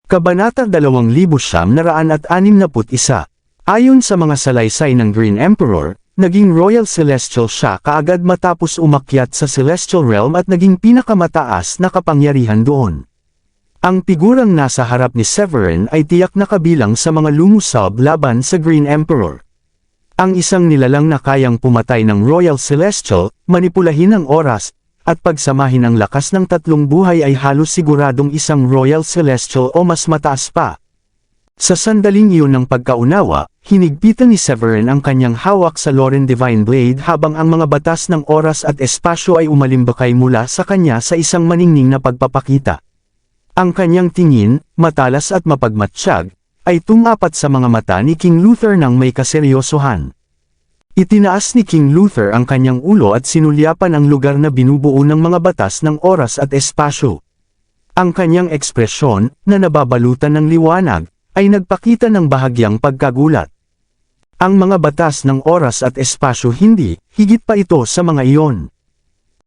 Kabanata 2961. Ayon sa mga salaysay ng Green Emperor, naging Royal Celestial siya kaagad matapos umakyat sa Celestial Realm at naging pinakamataas na kapangyarihan doon. Ang figurang nasa harap ni Severin ay tiyak na kabilang sa mga lumusab laban sa Green Emperor. Ang isang nilalang na kayang pumatay ng Royal Celestial, manipulahin ang oras, at pagsamahin ang lakas ng tatlong buhay ay halos siguradong isang Royal Celestial o mas mataas pa. Sa sandaling iyon ng pagkaunawa, hinigpitan ni Severin ang kanyang hawak sa Loren Divine Blade habang ang mga batas ng oras at espasyo ay umalimbakay mula sa kanya sa isang maningning na pagpapakita. Ang kanyang tingin, matalas at mapagmatsyag, ay tumapat sa mga mata ni King Luther ng may kaseryosohan. Itinaas ni King Luther ang kanyang ulo at sinulyapan ang lugar na binubuo ng mga batas ng oras at espasyo. Ang kanyang ekspresyon, na nababalutan ng liwanag, ay nagpakita ng bahagyang pagkagulat. Ang mga batas ng oras at espasyo hindi, higit pa ito sa mga iyon.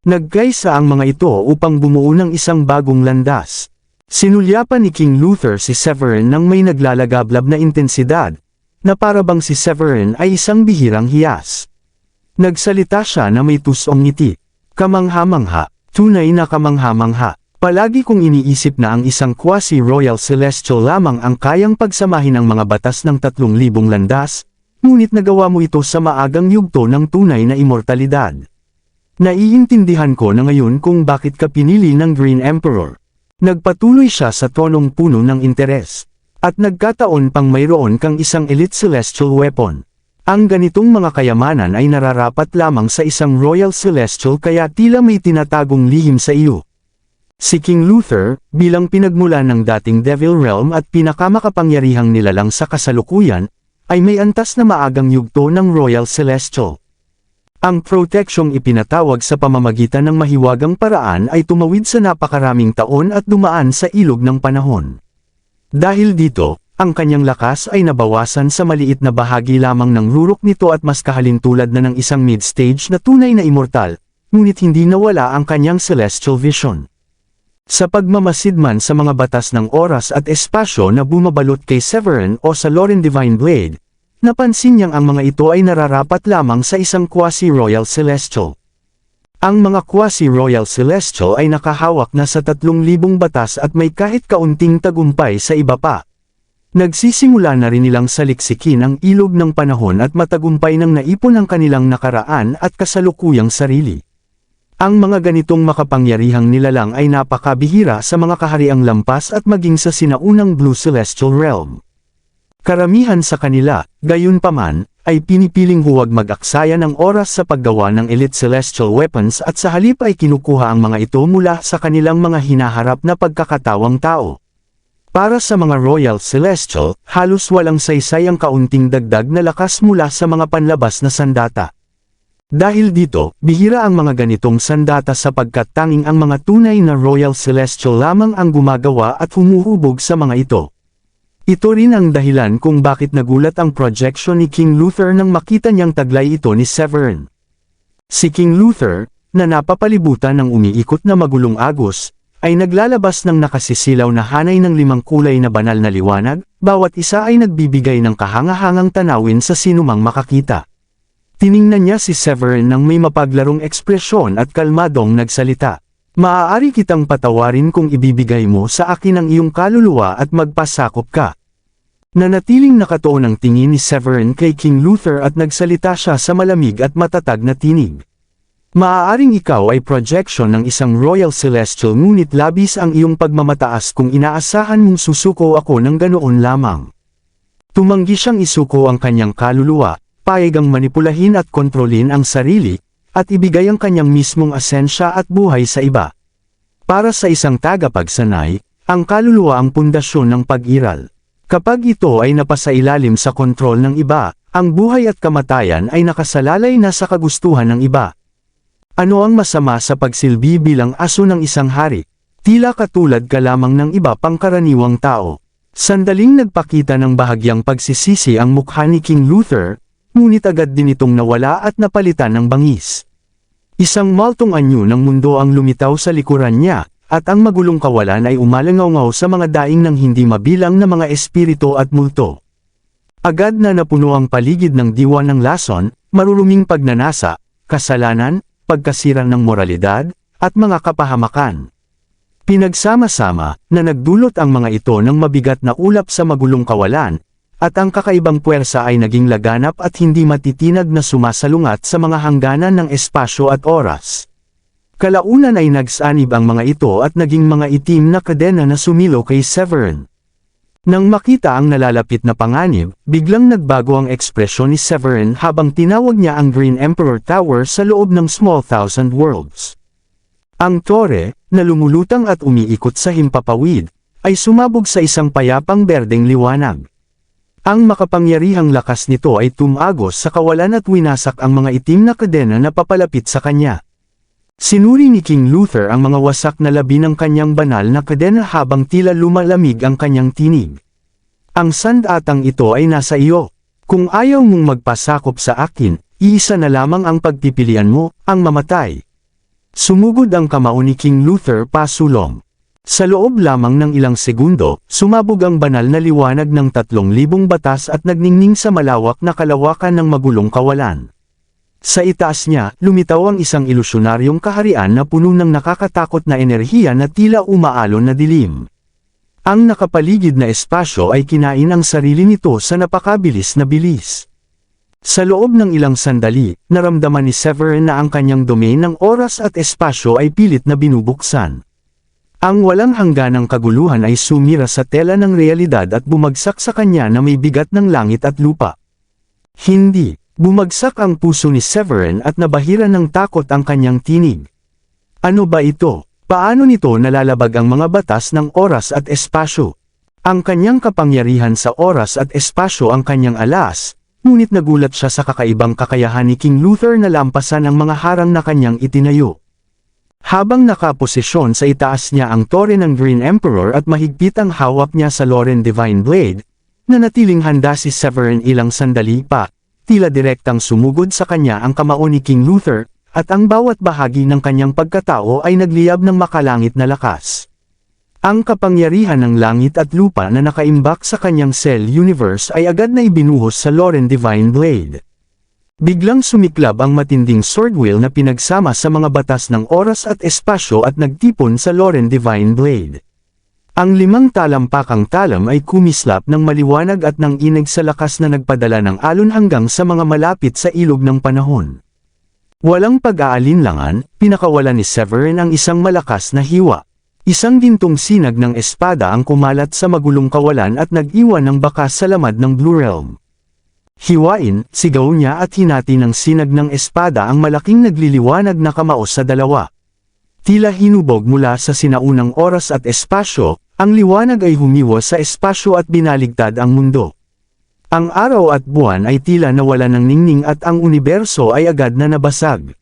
Nagkaisa ang mga ito upang bumuo ng isang bagong landas. Sinulyapan ni King Luther si Severin ng may naglalagablab na intensidad, na parabang si Severin ay isang bihirang hiyas. Nagsalita siya na may tusong ngiti. Kamangha-mangha, tunay na kamangha-mangha. Palagi kong iniisip na ang isang quasi-royal celestial lamang ang kayang pagsamahin ang mga batas ng 3,000 landas, ngunit nagawa mo ito sa maagang yugto ng tunay na immortalidad. Naiintindihan ko na ngayon kung bakit ka pinili ng Green Emperor. Nagpatuloy siya sa tonong puno ng interes. At nagkataon pang mayroon kang isang elite celestial weapon. Ang ganitong mga kayamanan ay nararapat lamang sa isang Royal Celestial kaya tila may tinatagong lihim sa iyo. Si King Luther, bilang pinagmula ng dating Devil Realm at pinakamakapangyarihang nilalang sa kasalukuyan, ay may antas na maagang yugto ng Royal Celestial. Ang proteksyong ipinatawag sa pamamagitan ng mahiwagang paraan ay tumawid sa napakaraming taon at dumaan sa ilog ng panahon. Dahil dito, ang kanyang lakas ay nabawasan sa maliit na bahagi lamang ng rurok nito at mas kahalintulad na ng isang mid-stage na tunay na immortal, ngunit hindi nawala ang kanyang celestial vision. Sa pagmamasid man sa mga batas ng oras at espasyo na bumabalot kay Severin o sa Loren Divine Blade, napansin niyang ang mga ito ay nararapat lamang sa isang quasi-royal celestial. Ang mga quasi-royal celestial ay nakahawak na sa 3,000 batas at may kahit kaunting tagumpay sa iba pa. Nagsisimula na rin nilang saliksikin ang ilog ng panahon at matagumpay nang naipon ang kanilang nakaraan at kasalukuyang sarili. Ang mga ganitong makapangyarihang nilalang ay napakabihira sa mga kahariang lampas at maging sa sinaunang Blue Celestial Realm. Karamihan sa kanila, gayunpaman, ay pinipiling huwag mag-aksaya ng oras sa paggawa ng elite celestial weapons at sa halip ay kinukuha ang mga ito mula sa kanilang mga hinaharap na pagkakatawang tao. Para sa mga Royal Celestial, halos walang saysay ang kaunting dagdag na lakas mula sa mga panlabas na sandata. Dahil dito, bihira ang mga ganitong sandata sapagkat tanging ang mga tunay na Royal Celestial lamang ang gumagawa at humuhubog sa mga ito. Ito rin ang dahilan kung bakit nagulat ang projection ni King Luther nang makita niyang taglay ito ni Severin. Si King Luther, na napapalibutan ng umiikot na magulong agos, ay naglalabas ng nakasisilaw na hanay ng 5 kulay na banal na liwanag, bawat isa ay nagbibigay ng kahangahangang tanawin sa sinumang makakita. Tiningnan niya si Severin ng may mapaglarong ekspresyon at kalmadong nagsalita. Maaari kitang patawarin kung ibibigay mo sa akin ang iyong kaluluwa at magpasakop ka. Nanatiling nakatuon ang tingin ni Severin kay King Luther at nagsalita siya sa malamig at matatag na tinig. Maaaring ikaw ay projection ng isang Royal Celestial ngunit labis ang iyong pagmamataas kung inaasahan mong susuko ako ng ganoon lamang. Tumanggi siyang isuko ang kanyang kaluluwa, payagang manipulahin at kontrolin ang sarili, at ibigay ang kanyang mismong asensya at buhay sa iba. Para sa isang tagapagsanay, ang kaluluwa ang pundasyon ng pag-iral. Kapag ito ay napasailalim sa kontrol ng iba, ang buhay at kamatayan ay nakasalalay na sa kagustuhan ng iba. Ano ang masama sa pagsilbi bilang aso ng isang hari? Tila katulad ka lamang ng iba pangkaraniwang tao. Sandaling nagpakita ng bahagyang pagsisisi ang mukha ni King Luther, ngunit agad din itong nawala at napalitan ng bangis. Isang maltong anyo ng mundo ang lumitaw sa likuran niya, at ang magulong kawalan ay umalangaw sa mga daing ng hindi mabilang na mga espiritu at multo. Agad na napuno ang paligid ng diwa ng lason, maruruming pagnanasa, kasalanan, pagkasira ng moralidad, at mga kapahamakan. Pinagsama-sama, na nagdulot ang mga ito ng mabigat na ulap sa magulong kawalan, at ang kakaibang puwersa ay naging laganap at hindi matitinag na sumasalungat sa mga hangganan ng espasyo at oras. Kalaunan ay nagsanib ang mga ito at naging mga itim na kadena na sumilo kay Severin. Nang makita ang nalalapit na panganib, biglang nagbago ang ekspresyon ni Severin habang tinawag niya ang Green Emperor Tower sa loob ng Small Thousand Worlds. Ang tore, na lumulutang at umiikot sa himpapawid, ay sumabog sa isang payapang berdeng liwanag. Ang makapangyarihang lakas nito ay tumagos sa kawalan at winasak ang mga itim na kadena na papalapit sa kanya. Sinuri ni King Luther ang mga wasak na labi ng kanyang banal na kadena habang tila lumalamig ang kanyang tinig. Ang sandatang ito ay nasa iyo. Kung ayaw mong magpasakop sa akin, iisa na lamang ang pagpipilian mo, ang mamatay. Sumugod ang kamao ni King Luther pasulong. Sa loob lamang ng ilang segundo, sumabog ang banal na liwanag ng 3,000 batas at nagningning sa malawak na kalawakan ng magulong kawalan. Sa itaas niya, lumitaw ang isang ilusyonaryong kaharian na puno ng nakakatakot na enerhiya na tila umaalon na dilim. Ang nakapaligid na espasyo ay kinain ang sarili nito sa napakabilis na bilis. Sa loob ng ilang sandali, naramdaman ni Severin na ang kanyang domain ng oras at espasyo ay pilit na binubuksan. Ang walang hangganang kaguluhan ay sumira sa tela ng realidad at bumagsak sa kanya na may bigat ng langit at lupa. Hindi. Bumagsak ang puso ni Severin at nabahira ng takot ang kanyang tinig. Ano ba ito? Paano nito nalalabag ang mga batas ng oras at espasyo? Ang kanyang kapangyarihan sa oras at espasyo ang kanyang alas, ngunit nagulat siya sa kakaibang kakayahan ni King Luther na lampasan ang mga harang na kanyang itinayo. Habang nakaposisyon sa itaas niya ang tore ng Green Emperor at mahigpit ang hawak niya sa Loren Divine Blade, nanatiling handa si Severin ilang sandali pa. Tila direktang sumugod sa kanya ang kamao ni King Luther, at ang bawat bahagi ng kanyang pagkatao ay nagliyab ng makalangit na lakas. Ang kapangyarihan ng langit at lupa na nakaimbak sa kanyang cell universe ay agad na ibinuhos sa Loren Divine Blade. Biglang sumiklab ang matinding sword wheel na pinagsama sa mga batas ng oras at espasyo at nagtipon sa Loren Divine Blade. Ang 5 talampakang talam ay kumislap ng maliwanag at nang inig sa lakas na nagpadala ng alon hanggang sa mga malapit sa ilog ng panahon. Walang pag-aalinlangan, pinakawalan ni Severin ang isang malakas na hiwa. Isang gintong sinag ng espada ang kumalat sa magulong kawalan at nag-iwan ng bakas sa lamad ng Blue Realm. Hiwain, sigaw niya at hinati ng sinag ng espada ang malaking nagliliwanag na kamao sa dalawa. Tila hinubog mula sa sinaunang oras at espasyo, ang liwanag ay humiwas sa espasyo at binaligtad ang mundo. Ang araw at buwan ay tila nawala ng ningning at ang universo ay agad na nabasag.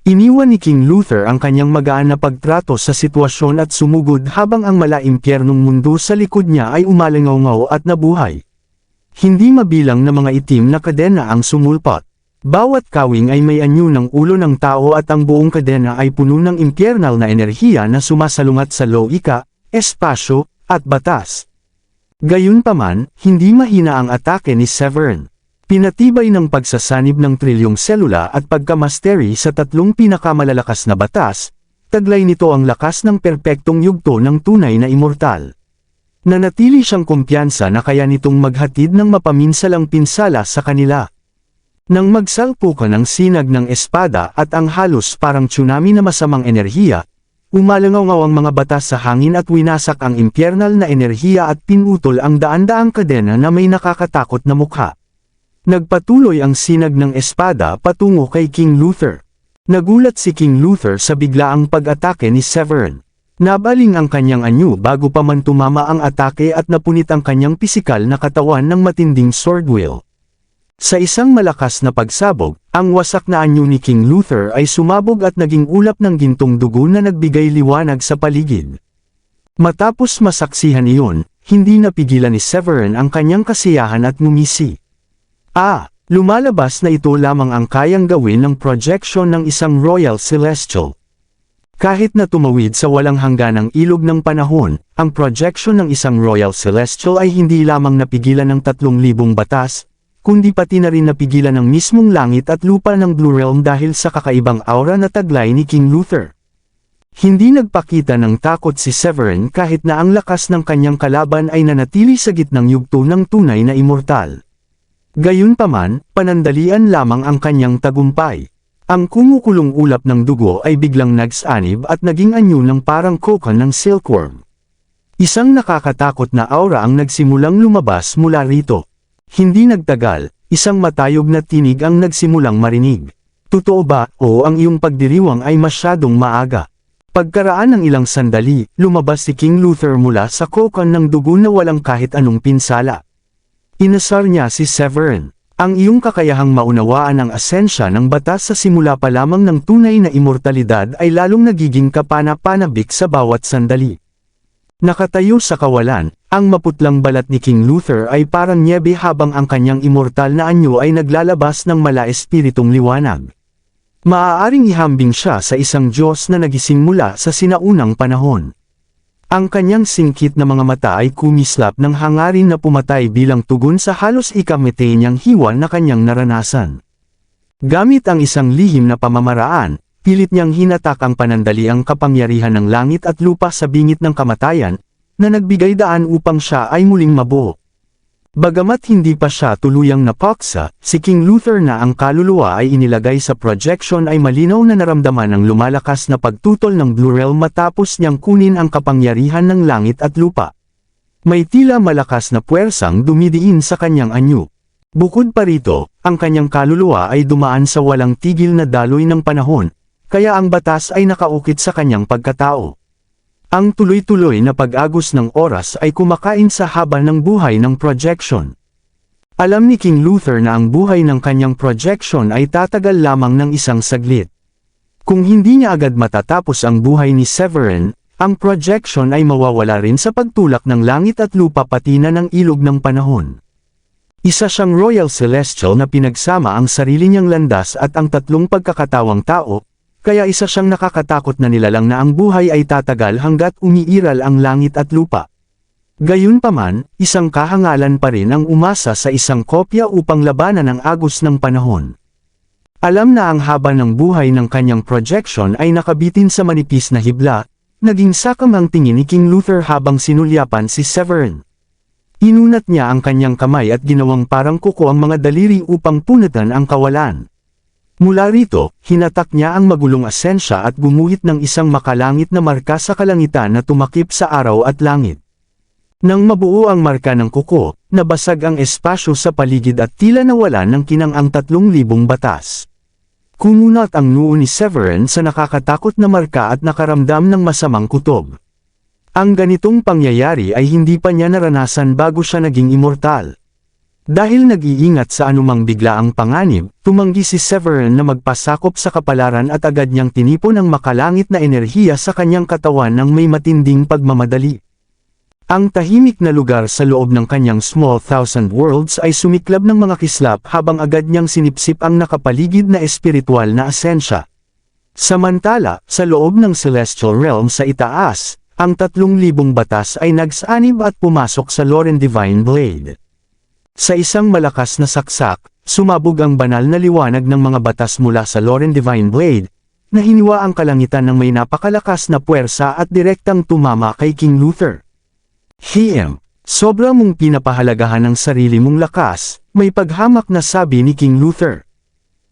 Iniwan ni King Luther ang kanyang magaan na pagtrato sa sitwasyon at sumugod habang ang mala-impyernong mundo sa likod niya ay umalingaw at nabuhay. Hindi mabilang na mga itim na kadena ang sumulpot. Bawat kawing ay may anyo ng ulo ng tao at ang buong kadena ay puno ng impyernal na enerhiya na sumasalungat sa logika, espasyo, at batas. Gayunpaman, hindi mahina ang atake ni Severin. Pinatibay ng pagsasanib ng trilyong selula at pagkamasteri sa 3 pinakamalalakas na batas, taglay nito ang lakas ng perpektong yugto ng tunay na immortal. Nanatili siyang kumpiyansa na kaya nitong maghatid ng mapaminsalang pinsala sa kanila. Nang magsalpukan ang sinag ng espada at ang halos parang tsunami na masamang enerhiya, umalangaw ang mga batas sa hangin at winasak ang impyernal na enerhiya at pinutol ang daan-daang kadena na may nakakatakot na mukha. Nagpatuloy ang sinag ng espada patungo kay King Luther. Nagulat si King Luther sa biglaang pag-atake ni Severin. Nabaling ang kanyang anyo bago pa man tumama ang atake at napunit ang kanyang pisikal na katawan ng matinding sword wheel. Sa isang malakas na pagsabog, ang wasak na anyo ni King Luther ay sumabog at naging ulap ng gintong dugo na nagbigay liwanag sa paligid. Matapos masaksihan iyon, hindi napigilan ni Severin ang kanyang kasiyahan at ngumisi. Lumalabas na ito lamang ang kayang gawin ng projection ng isang Royal Celestial. Kahit na tumawid sa walang hangganang ilog ng panahon, ang projection ng isang Royal Celestial ay hindi lamang napigilan ng 3,000 batas, kundi pati na rin napigilan ng mismong langit at lupa ng Blue Realm dahil sa kakaibang aura na taglay ni King Luther. Hindi nagpakita ng takot si Severin kahit na ang lakas ng kanyang kalaban ay nanatili sa gitnang yugto ng tunay na immortal. Gayunpaman, panandalian lamang ang kanyang tagumpay. Ang kumukulong ulap ng dugo ay biglang nagsanib at naging anyo ng parang kokon ng silkworm. Isang nakakatakot na aura ang nagsimulang lumabas mula rito. Hindi nagtagal, isang matayog na tinig ang nagsimulang marinig. Totoo ba, o ang iyong pagdiriwang ay masyadong maaga? Pagkaraan ng ilang sandali, lumabas si King Luther mula sa kokon ng dugo na walang kahit anong pinsala. Inasar niya si Severin. Ang iyong kakayahang maunawaan ang asensya ng batas sa simula pa lamang ng tunay na immortalidad ay lalong nagiging kapana-panabik sa bawat sandali. Nakatayo sa kawalan, ang maputlang balat ni King Luther ay parang nyebe habang ang kanyang immortal na anyo ay naglalabas ng mala-espiritong liwanag. Maaaring ihambing siya sa isang Diyos na nagising mula sa sinaunang panahon. Ang kanyang singkit na mga mata ay kumislap ng hangarin na pumatay bilang tugon sa halos ikamitay niyang hiwa na kanyang naranasan. Gamit ang isang lihim na pamamaraan, pilit niyang hinatak ang panandaliang kapangyarihan ng langit at lupa sa bingit ng kamatayan, na nagbigay daan upang siya ay muling mabuo. Bagamat hindi pa siya tuluyang napaksa, si King Luther na ang kaluluwa ay inilagay sa projection ay malinaw na naramdaman ang lumalakas na pagtutol ng Blue Realm matapos niyang kunin ang kapangyarihan ng langit at lupa. May tila malakas na puwersang dumidiin sa kanyang anyo. Bukod pa rito, ang kanyang kaluluwa ay dumaan sa walang tigil na daloy ng panahon, kaya ang batas ay nakaukit sa kanyang pagkatao. Ang tuloy-tuloy na pag-agos ng oras ay kumakain sa haba ng buhay ng projection. Alam ni King Luther na ang buhay ng kanyang projection ay tatagal lamang ng isang saglit. Kung hindi niya agad matatapos ang buhay ni Severin, ang projection ay mawawala rin sa pagtulak ng langit at lupa pati na ng ilog ng panahon. Isa siyang Royal Celestial na pinagsama ang sarili niyang landas at ang 3 pagkakatawang tao, kaya isa siyang nakakatakot na nilalang na ang buhay ay tatagal hanggat umiiral ang langit at lupa. Gayunpaman, isang kahangalan pa rin ang umasa sa isang kopya upang labanan ang agos ng panahon. Alam na ang haba ng buhay ng kanyang projection ay nakabitin sa manipis na hibla, naging sakam ang tingin ni King Luther habang sinulyapan si Severin. Inunat niya ang kanyang kamay at ginawang parang kuko ang mga daliri upang punatan ang kawalan. Mula rito, hinatak niya ang magulong asensya at gumuhit ng isang makalangit na marka sa kalangitan na tumakip sa araw at langit. Nang mabuo ang marka ng kuko, nabasag ang espasyo sa paligid at tila nawalan ng kinang ang 3,000 batas. Kumunat ang noo ni Severin sa nakakatakot na marka at nakaramdam ng masamang kutob. Ang ganitong pangyayari ay hindi pa niya naranasan bago siya naging immortal. Dahil nag-iingat sa anumang biglaang panganib, tumanggi si Severin na magpasakop sa kapalaran at agad niyang tinipon ang makalangit na enerhiya sa kanyang katawan ng may matinding pagmamadali. Ang tahimik na lugar sa loob ng kanyang Small Thousand Worlds ay sumiklab ng mga kislap habang agad niyang sinipsip ang nakapaligid na espiritual na asensya. Samantala, sa loob ng Celestial Realm sa itaas, ang 3,000 batas ay nagsanib at pumasok sa Loren Divine Blade. Sa isang malakas na saksak, sumabog ang banal na liwanag ng mga batas mula sa Loren Divine Blade, na hiniwa ang kalangitan ng may napakalakas na puwersa at direktang tumama kay King Luther. "Him, sobra mong pinapahalagahan ang sarili mong lakas," may paghamak na sabi ni King Luther.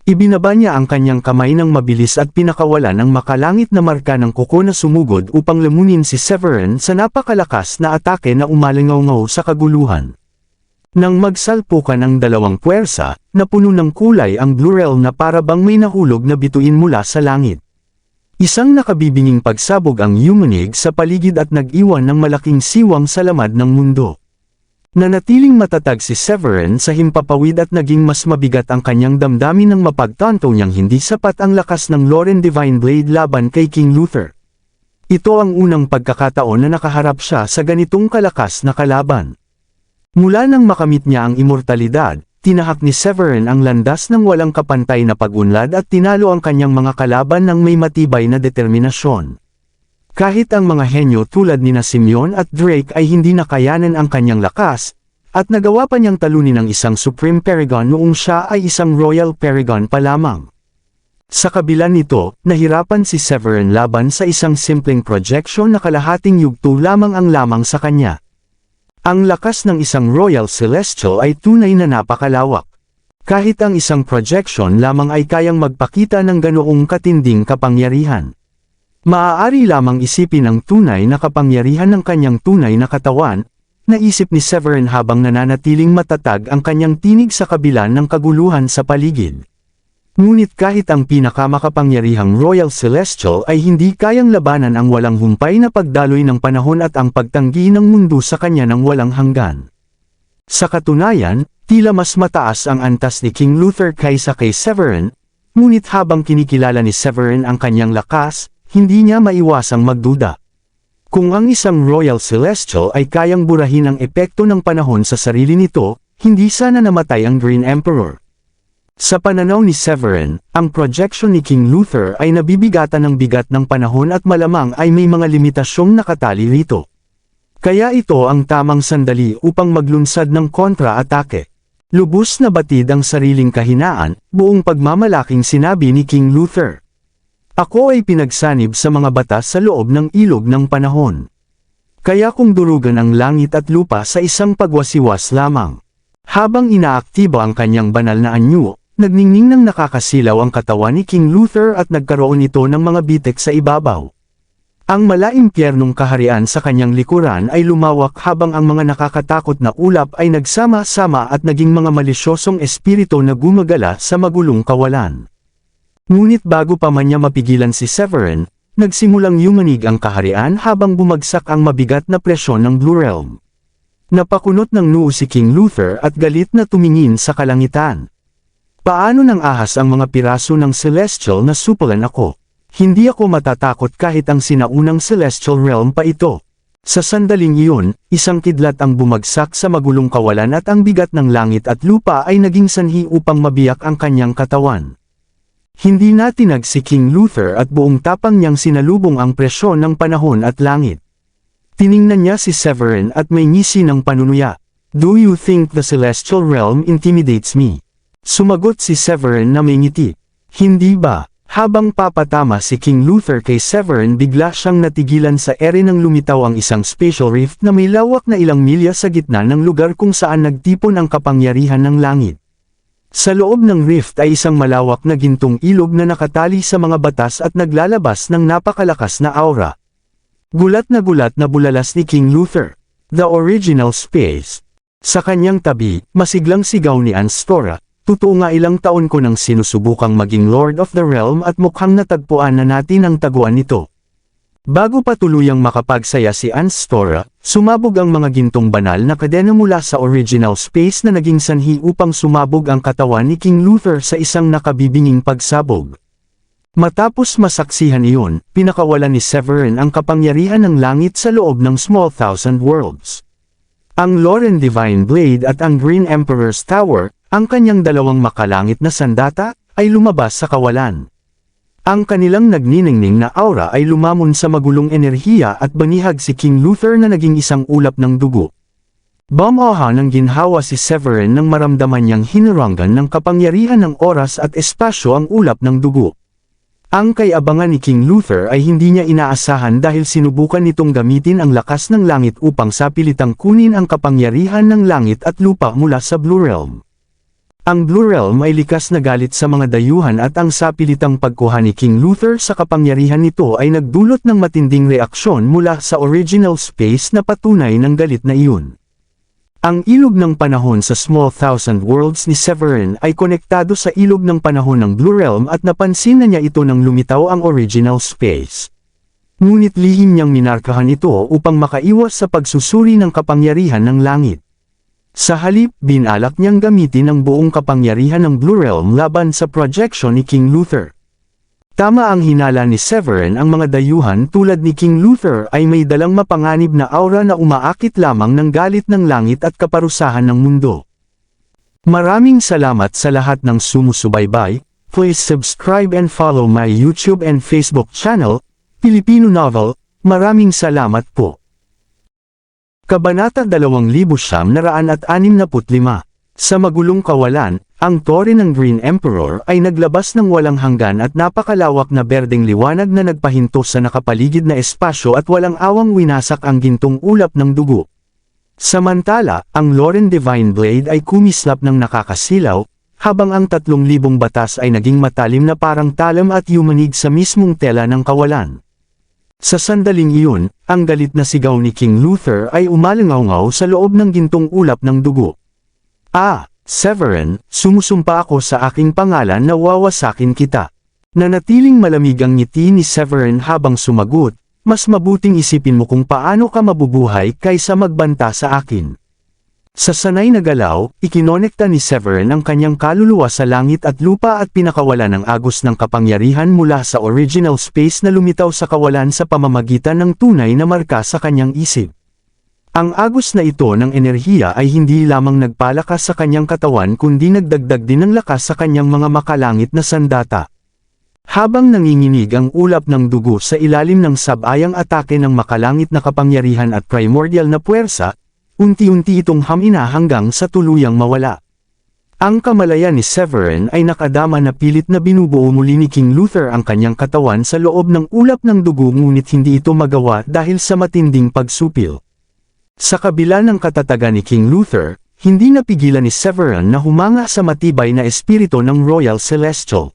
Ibinaba niya ang kanyang kamay ng mabilis at pinakawalan ang makalangit na marka ng kuko na sumugod upang lamunin si Severin sa napakalakas na atake na umalingaw-ngaw sa kaguluhan. Nang magsalpukan ang 2 puwersa, napuno ng kulay ang Blue Realm na para bang may nahulog na bituin mula sa langit. Isang nakabibinging pagsabog ang yumanig sa paligid at nag-iwan ng malaking siwang sa lamad ng mundo. Nanatiling matatag si Severin sa himpapawid at naging mas mabigat ang kanyang damdamin nang mapagtanto niyang hindi sapat ang lakas ng Loren Divine Blade laban kay King Luther. Ito ang unang pagkakataon na nakaharap siya sa ganitong kalakas na kalaban. Mula nang makamit niya ang immortalidad, tinahak ni Severin ang landas ng walang kapantay na pag-unlad at tinalo ang kanyang mga kalaban ng may matibay na determinasyon. Kahit ang mga henyo tulad ni Simeon at Drake ay hindi nakayanan ang kanyang lakas, at nagawa pa niyang talunin ang isang Supreme Paragon noong siya ay isang Royal Paragon pa lamang. Sa kabila nito, nahirapan si Severin laban sa isang simpleng projection na kalahating yugto lamang ang lamang sa kanya. Ang lakas ng isang Royal Celestial ay tunay na napakalawak. Kahit ang isang projection lamang ay kayang magpakita ng ganoong katinding kapangyarihan. Maaari lamang isipin ang tunay na kapangyarihan ng kanyang tunay na katawan, naisip ni Severin habang nananatiling matatag ang kanyang tinig sa kabila ng kaguluhan sa paligid. Ngunit kahit ang pinakamakapangyarihang Royal Celestial ay hindi kayang labanan ang walang humpay na pagdaloy ng panahon at ang pagtanggi ng mundo sa kanya ng walang hanggan. Sa katunayan, tila mas mataas ang antas ni King Luther kaysa kay Severin, ngunit habang kinikilala ni Severin ang kanyang lakas, hindi niya maiwasang magduda. Kung ang isang Royal Celestial ay kayang burahin ang epekto ng panahon sa sarili nito, hindi sana namatay ang Green Emperor. Sa pananaw ni Severin, ang projection ni King Luther ay nabibigatan ng bigat ng panahon at malamang ay may mga limitasyong nakatali rito. Kaya ito ang tamang sandali upang maglunsad ng kontra-atake. Lubos na batid ang sariling kahinaan, buong pagmamalaking sinabi ni King Luther. Ako ay pinagsanib sa mga batas sa loob ng ilog ng panahon. Kaya kung durugan ang langit at lupa sa isang pagwasiwas lamang. Habang inaaktibo ang kanyang banal na anyo, nagningning ng nakakasilaw ang katawan ni King Luther at nagkaroon ito ng mga bitek sa ibabaw. Ang malaimpyernong kaharian sa kanyang likuran ay lumawak habang ang mga nakakatakot na ulap ay nagsama-sama at naging mga malisyosong espiritu na gumagala sa magulong kawalan. Ngunit bago pa man niya mapigilan si Severin, nagsimulang yumanig ang kaharian habang bumagsak ang mabigat na presyon ng Blue Realm. Napakunot ng noo si King Luther at galit na tumingin sa kalangitan. Paano nang ahas ang mga piraso ng Celestial na supulan ako? Hindi ako matatakot kahit ang sinaunang Celestial Realm pa ito. Sa sandaling iyon, isang kidlat ang bumagsak sa magulong kawalan at ang bigat ng langit at lupa ay naging sanhi upang mabiyak ang kanyang katawan. Hindi natinag si King Luther at buong tapang niyang sinalubong ang presyon ng panahon at langit. Tiningnan niya si Severin at may ngisi ng panunuya. Do you think the Celestial Realm intimidates me? Sumagot si Severin na may ngiti. Hindi ba? Habang papatama si King Luther kay Severin bigla siyang natigilan sa ere nang lumitaw ang isang spatial rift na may lawak na ilang milya sa gitna ng lugar kung saan nagtipon ang kapangyarihan ng langit. Sa loob ng rift ay isang malawak na gintong ilog na nakatali sa mga batas at naglalabas ng napakalakas na aura. Gulat na bulalas ni King Luther. The original space. Sa kanyang tabi, masiglang sigaw ni Anstora. Totoo nga ilang taon ko nang sinusubukang maging Lord of the Realm at mukhang natagpuan na natin ang taguan nito. Bago pa tuluyang makapagsaya si Anstora, sumabog ang mga gintong banal na kadena mula sa original space na naging sanhi upang sumabog ang katawan ni King Luther sa isang nakabibinging pagsabog. Matapos masaksihan iyon, pinakawalan ni Severin ang kapangyarihan ng langit sa loob ng Small Thousand Worlds. Ang Loren Divine Blade at ang Green Emperor's Tower, ang kanyang dalawang makalangit na sandata, ay lumabas sa kawalan. Ang kanilang nagniningning na aura ay lumamon sa magulong enerhiya at banihag si King Luther na naging isang ulap ng dugo. Bumaha ng ginhawa si Severin nang maramdaman niyang hinarangan ng kapangyarihan ng oras at espasyo ang ulap ng dugo. Ang kayabangan ni King Luther ay hindi niya inaasahan dahil sinubukan nitong gamitin ang lakas ng langit upang sapilitang kunin ang kapangyarihan ng langit at lupa mula sa Blue Realm. Ang Blue Realm ay likas na galit sa mga dayuhan at ang sapilitang pagkuha ni King Luther sa kapangyarihan nito ay nagdulot ng matinding reaksyon mula sa original space na patunay ng galit na iyon. Ang ilog ng panahon sa Small Thousand Worlds ni Severin ay konektado sa ilog ng panahon ng Blue Realm at napansin na niya ito nang lumitaw ang original space. Ngunit lihim niyang minarkahan ito upang makaiwas sa pagsusuri ng kapangyarihan ng langit. Sa halip, binalak niyang gamitin ang buong kapangyarihan ng Blue Realm laban sa projection ni King Luther. Tama ang hinala ni Severin, ang mga dayuhan tulad ni King Luther ay may dalang mapanganib na aura na umaakit lamang ng galit ng langit at kaparusahan ng mundo. Maraming salamat sa lahat ng sumusubaybay. Please subscribe and follow my YouTube and Facebook channel, Filipino Novel. Maraming salamat po. Kabanata 2965. Sa magulong kawalan, ang tore ng Green Emperor ay naglabas ng walang hanggan at napakalawak na berdeng liwanag na nagpahinto sa nakapaligid na espasyo at walang awang winasak ang gintong ulap ng dugo. Samantala, ang Loren Divine Blade ay kumislap ng nakakasilaw, habang ang 3,000 batas ay naging matalim na parang talam at yumanig sa mismong tela ng kawalan. Sa sandaling iyon, ang galit na sigaw ni King Luther ay umalingaw-ngaw sa loob ng gintong ulap ng dugo. "Ah, Severin, sumusumpa ako sa aking pangalan na wawasakin kita." Nanatiling malamig ang ngiti ni Severin habang sumagot, "Mas mabuting isipin mo kung paano ka mabubuhay kaysa magbanta sa akin." Sa sanay na galaw, ikinonekta ni Severin ang kanyang kaluluwa sa langit at lupa at pinakawala ng agos ng kapangyarihan mula sa original space na lumitaw sa kawalan sa pamamagitan ng tunay na marka sa kanyang isip. Ang agos na ito ng enerhiya ay hindi lamang nagpalakas sa kanyang katawan kundi nagdagdag din ng lakas sa kanyang mga makalangit na sandata. Habang nanginginig ang ulap ng dugo sa ilalim ng sabayang atake ng makalangit na kapangyarihan at primordial na puwersa, unti-unti itong hamina hanggang sa tuluyang mawala. Ang kamalayan ni Severin ay nakadama na pilit na binubuo muli ni King Luther ang kanyang katawan sa loob ng ulap ng dugo ngunit hindi ito magawa dahil sa matinding pagsupil. Sa kabila ng katatagan ni King Luther, hindi napigilan ni Severin na humanga sa matibay na espiritu ng Royal Celestial.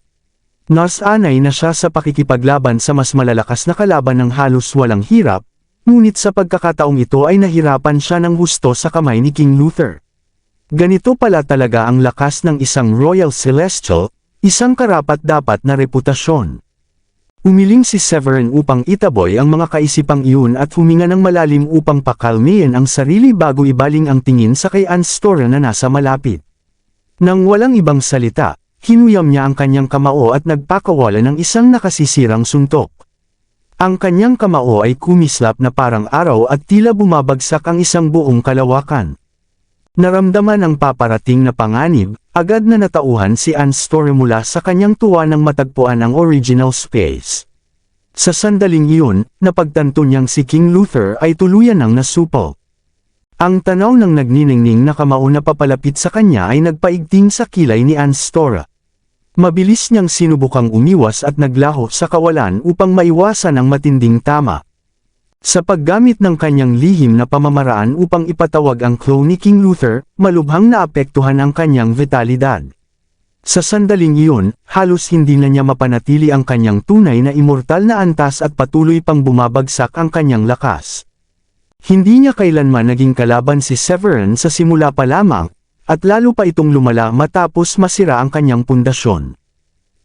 Nasanay na siya sa pakikipaglaban sa mas malalakas na kalaban ng halos walang hirap, ngunit sa pagkakataong ito ay nahirapan siya ng husto sa kamay ni King Luther. Ganito pala talaga ang lakas ng isang Royal Celestial, isang karapat-dapat na reputasyon. Umiling si Severin upang itaboy ang mga kaisipang iyon at huminga ng malalim upang pakalmihin ang sarili bago ibaling ang tingin sa kay Anstora na nasa malapit. Nang walang ibang salita, hinuyam niya ang kanyang kamao at nagpakawala ng isang nakasisirang suntok. Ang kanyang kamao ay kumislap na parang araw at tila bumabagsak ang isang buong kalawakan. Naramdaman ang paparating na panganib, agad na natauhan si Anstora mula sa kanyang tuwa nang matagpuan ang original space. Sa sandaling iyon, napagtanto niyang si King Luther ay tuluyan ng nasupol. Ang tanaw ng nagniningning na kamao na papalapit sa kanya ay nagpaigting sa kilay ni Anstora. Mabilis niyang sinubukang umiwas at naglaho sa kawalan upang maiwasan ang matinding tama. Sa paggamit ng kanyang lihim na pamamaraan upang ipatawag ang clone ni King Luther, malubhang naapektuhan ang kanyang vitalidad. Sa sandaling iyon, halos hindi na niya mapanatili ang kanyang tunay na immortal na antas at patuloy pang bumabagsak ang kanyang lakas. Hindi niya kailanman naging kalaban si Severin sa simula pa lamang, at lalo pa itong lumala matapos masira ang kanyang pundasyon.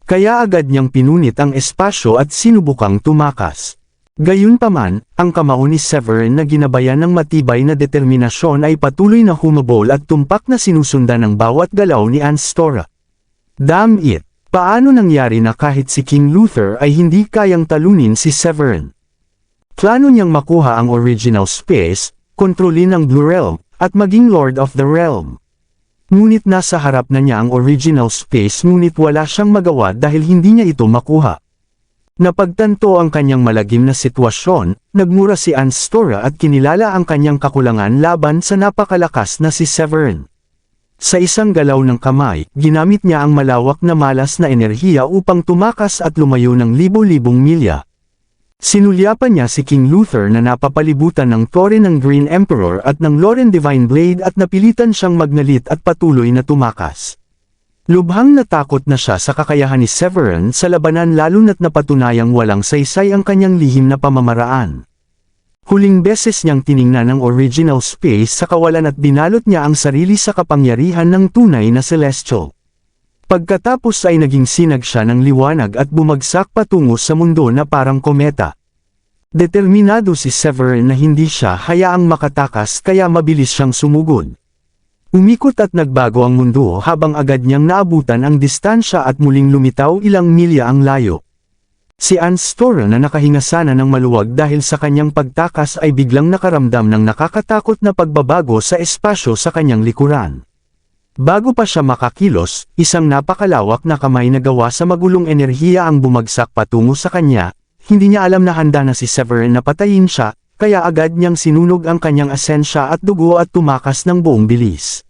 Kaya agad niyang pinunit ang espasyo at sinubukang tumakas. Gayunpaman, ang kamao ni Severin na ginabayan ng matibay na determinasyon ay patuloy na humabol at tumpak na sinusundan ng bawat galaw ni Anstora. Damn it! Paano nangyari na kahit si King Luther ay hindi kayang talunin si Severin? Plano niyang makuha ang original space, kontrolin ang Blue Realm, at maging Lord of the Realm. Ngunit nasa harap na niya ang original space ngunit wala siyang magawa dahil hindi niya ito makuha. Napagtanto ang kanyang malagim na sitwasyon, nagmura si Anstora at kinilala ang kanyang kakulangan laban sa napakalakas na si Severin. Sa isang galaw ng kamay, ginamit niya ang malawak na malas na enerhiya upang tumakas at lumayo ng libo-libong milya. Sinulyapan niya si King Luther na napapalibutan ng tore ng Green Emperor at ng Loren Divine Blade at napilitan siyang magnalit at patuloy na tumakas. Lubhang natakot na siya sa kakayahan ni Severin sa labanan lalo na't napatunayang walang saysay ang kanyang lihim na pamamaraan. Huling beses niyang tiningnan ang original space sa kawalan at binalot niya ang sarili sa kapangyarihan ng tunay na celestial. Pagkatapos ay naging sinag siya ng liwanag at bumagsak patungo sa mundo na parang kometa. Determinado si Severin na hindi siya hayaang makatakas kaya mabilis siyang sumugod. Umikot at nagbago ang mundo habang agad niyang naabutan ang distansya at muling lumitaw ilang milya ang layo. Si Anstora na nakahinga sana ng maluwag dahil sa kanyang pagtakas ay biglang nakaramdam ng nakakatakot na pagbabago sa espasyo sa kanyang likuran. Bago pa siya makakilos, isang napakalawak na kamay na gawa sa magulong enerhiya ang bumagsak patungo sa kanya. Hindi niya alam na handa na si Severin na patayin siya, kaya agad niyang sinunog ang kanyang asensya at dugo at tumakas ng buong bilis.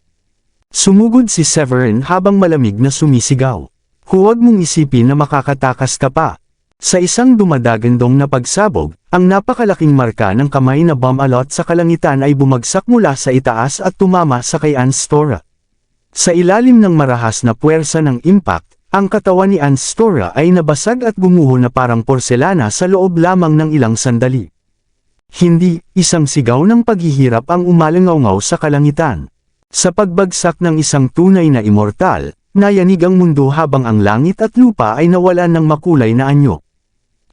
Sumugod si Severin habang malamig na sumisigaw. Huwag mong isipin na makakatakas ka pa. Sa isang dumadagandong na pagsabog, ang napakalaking marka ng kamay na Bum-A-Lot sa kalangitan ay bumagsak mula sa itaas at tumama sa kay Anstora. Sa ilalim ng marahas na puwersa ng impact, ang katawan ni Anstora ay nabasag at gumuho na parang porselana sa loob lamang ng ilang sandali. Hindi, isang sigaw ng paghihirap ang umalangaw sa kalangitan. Sa pagbagsak ng isang tunay na immortal, nayanig ang mundo habang ang langit at lupa ay nawalan ng makulay na anyo.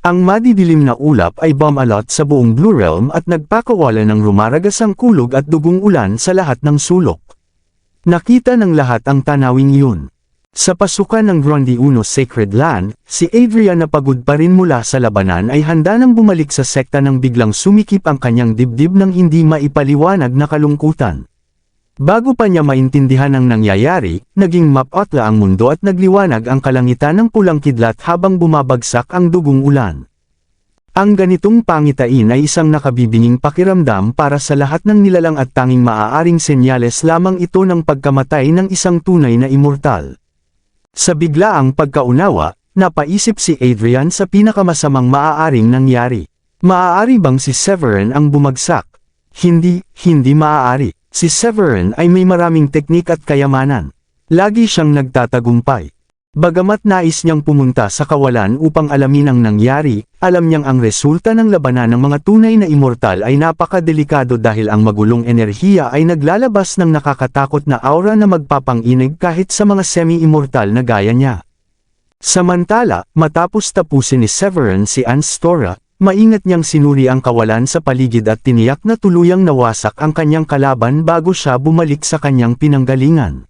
Ang madidilim na ulap ay Bum-A-Lot sa buong Blue Realm at nagpakawala ng rumaragasang kulog at dugong ulan sa lahat ng sulok. Nakita ng lahat ang tanawing iyon. Sa pasukan ng Gronde Uno Sacred Land, si Adrian na pagod pa rin mula sa labanan ay handa nang bumalik sa sekta nang biglang sumikip ang kanyang dibdib ng hindi maipaliwanag na kalungkutan. Bago pa niya maintindihan ang nangyayari, naging mapotla ang mundo at nagliwanag ang kalangitan ng pulang kidlat habang bumabagsak ang dugong ulan. Ang ganitong pangitain ay isang nakabibinging pakiramdam para sa lahat ng nilalang at tanging maaaring senyales lamang ito ng pagkamatay ng isang tunay na immortal. Sa biglaang pagkaunawa, napaisip si Adrian sa pinakamasamang maaaring nangyari. Maaari bang si Severin ang bumagsak? Hindi maaari. Si Severin ay may maraming teknik at kayamanan. Lagi siyang nagtatagumpay. Bagamat nais niyang pumunta sa kawalan upang alamin ang nangyari, alam niyang ang resulta ng labanan ng mga tunay na immortal ay napakadelikado dahil ang magulong enerhiya ay naglalabas ng nakakatakot na aura na magpapanginig kahit sa mga semi-immortal na gaya niya. Samantala, matapos tapusin ni Severin si Anstora, maingat niyang sinuri ang kawalan sa paligid at tiniyak na tuluyang nawasak ang kanyang kalaban bago siya bumalik sa kanyang pinanggalingan.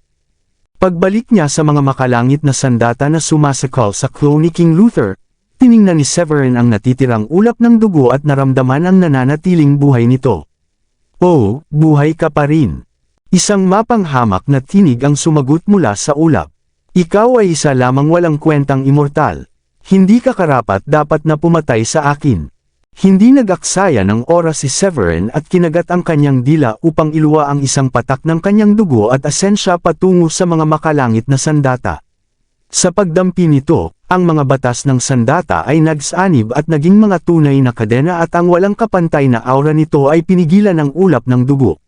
Pagbalik niya sa mga makalangit na sandata na sumasakal sa clone ni King Luther, tiningnan ni Severin ang natitirang ulap ng dugo at naramdaman ang nananatiling buhay nito. "Oh, buhay ka pa rin." Isang mapanghamak na tinig ang sumagot mula sa ulap. "Ikaw ay isa lamang walang kwentang immortal. Hindi ka karapat dapat na pumatay sa akin." Hindi nag-aksaya ng oras si Severin at kinagat ang kanyang dila upang iluwa ang isang patak ng kanyang dugo at asensya patungo sa mga makalangit na sandata. Sa pagdampi nito, ang mga batas ng sandata ay nagsanib at naging mga tunay na kadena at ang walang kapantay na aura nito ay pinigilan ng ulap ng dugo.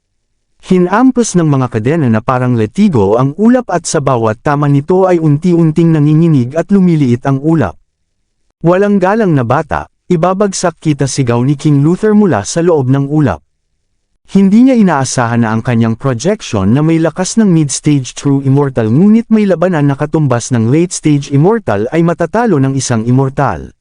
Hinampas ng mga kadena na parang letigo ang ulap at sa bawat tama nito ay unti-unting nanginginig at lumiliit ang ulap. Walang galang na bata, ibabagsak kita, sigaw ni King Luther mula sa loob ng ulap. Hindi niya inaasahan na ang kanyang projection na may lakas ng mid-stage true immortal ngunit may labanan na katumbas ng late-stage immortal ay matatalo ng isang immortal.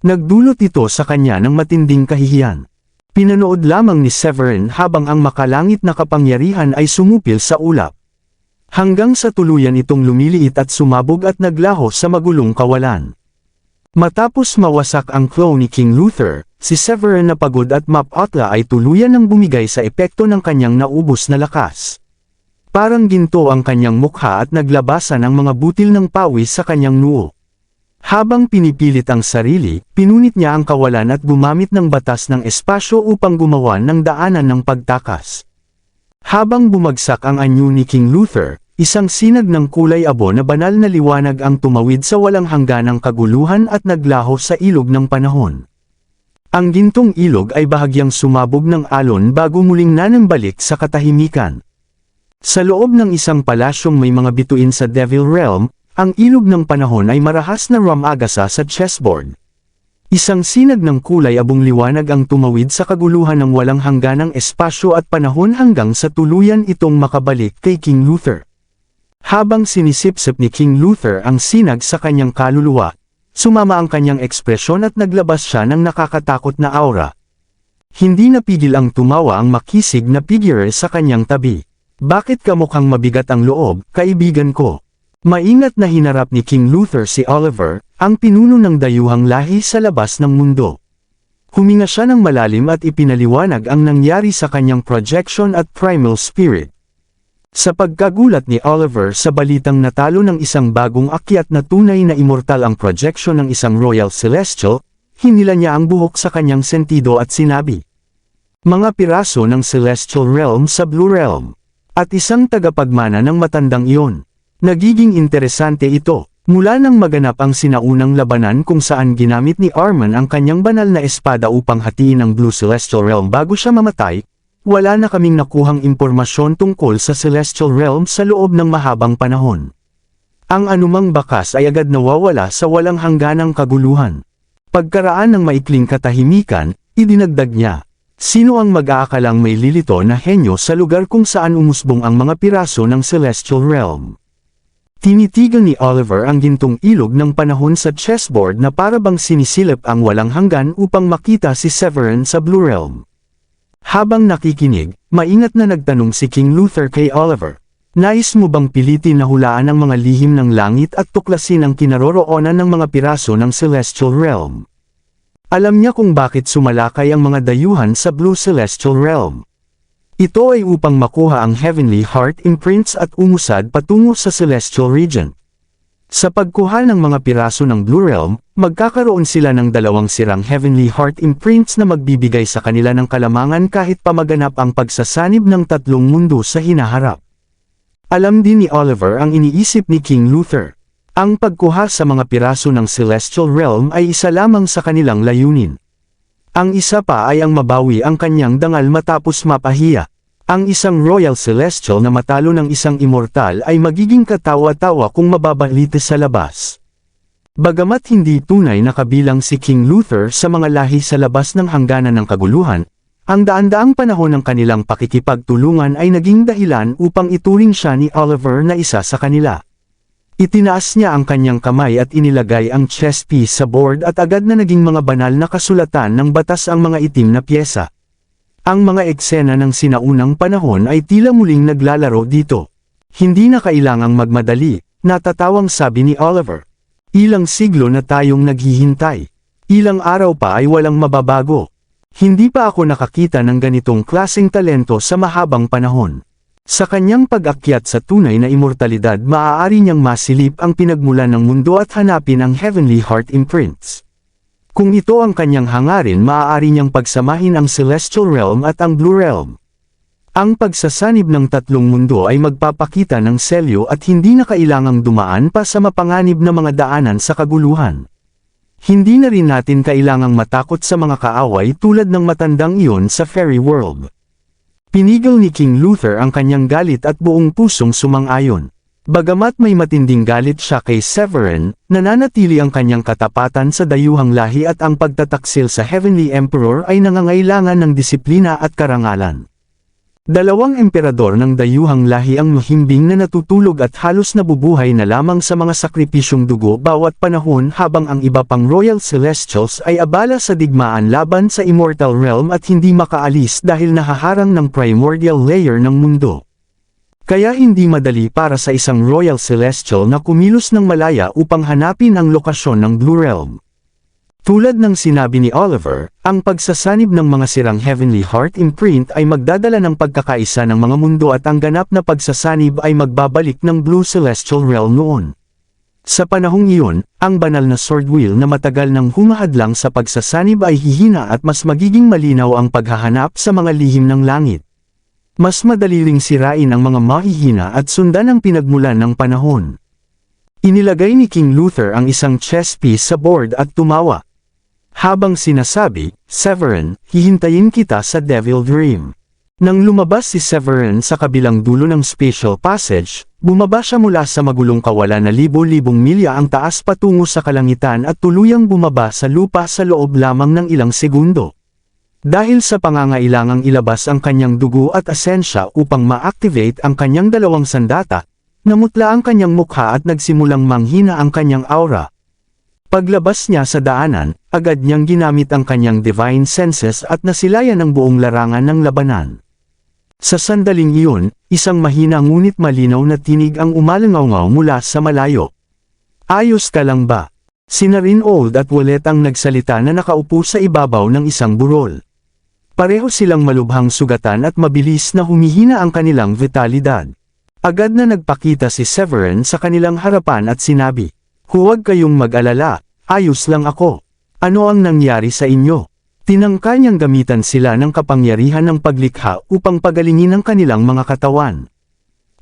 Nagdulot ito sa kanya ng matinding kahihiyan. Pinanood lamang ni Severin habang ang makalangit na kapangyarihan ay sumupil sa ulap. Hanggang sa tuluyan itong lumiliit at sumabog at naglaho sa magulong kawalan. Matapos mawasak ang clone ni King Luther, si Severin na pagod at mapotla ay tuluyan ng bumigay sa epekto ng kanyang naubos na lakas. Parang ginto ang kanyang mukha at naglabasan ang mga butil ng pawis sa kanyang noo. Habang pinipilit ang sarili, pinunit niya ang kawalan at gumamit ng batas ng espasyo upang gumawa ng daanan ng pagtakas. Habang bumagsak ang anyo ni King Luther, isang sinag ng kulay abo na banal na liwanag ang tumawid sa walang hangganang kaguluhan at naglaho sa ilog ng panahon. Ang gintong ilog ay bahagyang sumabog ng alon bago muling nanambalik sa katahimikan. Sa loob ng isang palasyong may mga bituin sa Devil Realm, ang ilog ng panahon ay marahas na rumagasa sa chessboard. Isang sinag ng kulay abong liwanag ang tumawid sa kaguluhan ng walang hangganang espasyo at panahon hanggang sa tuluyan itong makabalik kay King Luther. Habang sinisipsip ni King Luther ang sinag sa kanyang kaluluwa, sumama ang kanyang ekspresyon at naglabas siya ng nakakatakot na aura. Hindi napigil ang tumawa ang makisig na figure sa kanyang tabi. "Bakit ka mukhang mabigat ang loob, kaibigan ko?" Maingat na hinarap ni King Luther si Oliver, ang pinuno ng dayuhang lahi sa labas ng mundo. Huminga siya ng malalim at ipinaliwanag ang nangyari sa kanyang projection at primal spirit. Sa pagkagulat ni Oliver sa balitang natalo ng isang bagong akyat na tunay na immortal ang projection ng isang Royal Celestial, hinila niya ang buhok sa kanyang sentido at sinabi, "Mga piraso ng Celestial Realm sa Blue Realm." At isang tagapagmana ng matandang iyon. Nagiging interesante ito, mula nang maganap ang sinaunang labanan kung saan ginamit ni Arman ang kanyang banal na espada upang hatiin ang Blue Celestial Realm bago siya mamatay, wala na kaming nakuhang impormasyon tungkol sa Celestial Realm sa loob ng mahabang panahon. Ang anumang bakas ay agad nawawala sa walang hangganang kaguluhan. Pagkaraan ng maikling katahimikan, idinagdag niya, "Sino ang mag-aakalang may lilito na henyo sa lugar kung saan umusbong ang mga piraso ng Celestial Realm?" Tinitigan ni Oliver ang gintong ilog ng panahon sa chessboard na para bang sinisilip ang walang hanggan upang makita si Severin sa Blue Realm. Habang nakikinig, maingat na nagtanong si King Luther kay Oliver, "Nais mo bang pilitin na hulaan ang mga lihim ng langit at tuklasin ang kinaroroonan ng mga piraso ng Celestial Realm?" Alam niya kung bakit sumalakay ang mga dayuhan sa Blue Celestial Realm. Ito ay upang makuha ang Heavenly Heart Imprints at umusad patungo sa Celestial Region. Sa pagkuha ng mga piraso ng Blue Realm, magkakaroon sila ng dalawang sirang Heavenly Heart Imprints na magbibigay sa kanila ng kalamangan kahit pa maganap ang pagsasanib ng tatlong mundo sa hinaharap. Alam din ni Oliver ang iniisip ni King Luther. Ang pagkuha sa mga piraso ng Celestial Realm ay isa lamang sa kanilang layunin. Ang isa pa ay ang mabawi ang kanyang dangal matapos mapahiya. Ang isang Royal Celestial na matalo ng isang immortal ay magiging katawa-tawa kung mababalita sa labas. Bagamat hindi tunay na kabilang si King Luther sa mga lahi sa labas ng hangganan ng kaguluhan, ang daan-daang panahon ng kanilang pakikipagtulungan ay naging dahilan upang ituring siya ni Oliver na isa sa kanila. Itinaas niya ang kanyang kamay at inilagay ang chess piece sa board at agad na naging mga banal na kasulatan ng batas ang mga itim na pyesa. Ang mga eksena ng sinaunang panahon ay tila muling naglalaro dito. Hindi na kailangang magmadali, natatawang sabi ni Oliver. Ilang siglo na tayong naghihintay. Ilang araw pa ay walang mababago. Hindi pa ako nakakita ng ganitong klaseng talento sa mahabang panahon. Sa kanyang pag-akyat sa tunay na immortalidad, maaari niyang masilip ang pinagmulan ng mundo at hanapin ang Heavenly Heart Imprints. Kung ito ang kanyang hangarin, maaari niyang pagsamahin ang Celestial Realm at ang Blue Realm. Ang pagsasanib ng tatlong mundo ay magpapakita ng selyo at hindi na kailangang dumaan pa sa mapanganib na mga daanan sa kaguluhan. Hindi na rin natin kailangang matakot sa mga kaaway tulad ng matandang iyon sa Fairy World. Pinigil ni King Luther ang kanyang galit at buong pusong sumang-ayon. Bagamat may matinding galit siya kay Severin, nananatili ang kanyang katapatan sa dayuhang lahi at ang pagtataksil sa Heavenly Emperor ay nangangailangan ng disiplina at karangalan. Dalawang emperador ng dayuhang lahi ang mahimbing na natutulog at halos nabubuhay na lamang sa mga sakripisyong dugo bawat panahon, habang ang iba pang Royal Celestials ay abala sa digmaan laban sa Immortal Realm at hindi makaalis dahil nahaharang ng primordial layer ng mundo. Kaya hindi madali para sa isang Royal Celestial na kumilos ng malaya upang hanapin ang lokasyon ng Blue Realm. Tulad ng sinabi ni Oliver, ang pagsasanib ng mga sirang Heavenly Heart Imprint ay magdadala ng pagkakaisa ng mga mundo at ang ganap na pagsasanib ay magbabalik ng Blue Celestial Realm noon. Sa panahong iyon, ang banal na sword wheel na matagal nang humahadlang sa pagsasanib ay hihina at mas magiging malinaw ang paghahanap sa mga lihim ng langit. Mas madali ring sirain ang mga mahihina at sundan ang pinagmulan ng panahon. Inilagay ni King Luther ang isang chess piece sa board at tumawa. Habang sinasabi, "Severin, hihintayin kita sa Devil Dream." Nang lumabas si Severin sa kabilang dulo ng spatial passage, bumaba siya mula sa magulong kawalan na libo-libong milya ang taas patungo sa kalangitan at tuluyang bumaba sa lupa sa loob lamang ng ilang segundo. Dahil sa pangangailangang ilabas ang kanyang dugo at asensya upang ma-activate ang kanyang dalawang sandata, namutla ang kanyang mukha at nagsimulang manghina ang kanyang aura. Paglabas niya sa daanan, agad niyang ginamit ang kanyang divine senses at nasilayan ang buong larangan ng labanan. Sa sandaling iyon, isang mahina ngunit malinaw na tinig ang umalangaw mula sa malayo. "Ayos ka lang ba?" Sina Reinhold at Wallet ang nagsalita na nakaupo sa ibabaw ng isang burol. Pareho silang malubhang sugatan at mabilis na humihina ang kanilang vitalidad. Agad na nagpakita si Severin sa kanilang harapan at sinabi, "Huwag kayong mag-alala, ayos lang ako. Ano ang nangyari sa inyo?" Tinangka niyang gamitan sila ng kapangyarihan ng paglikha upang pagalingin ang kanilang mga katawan.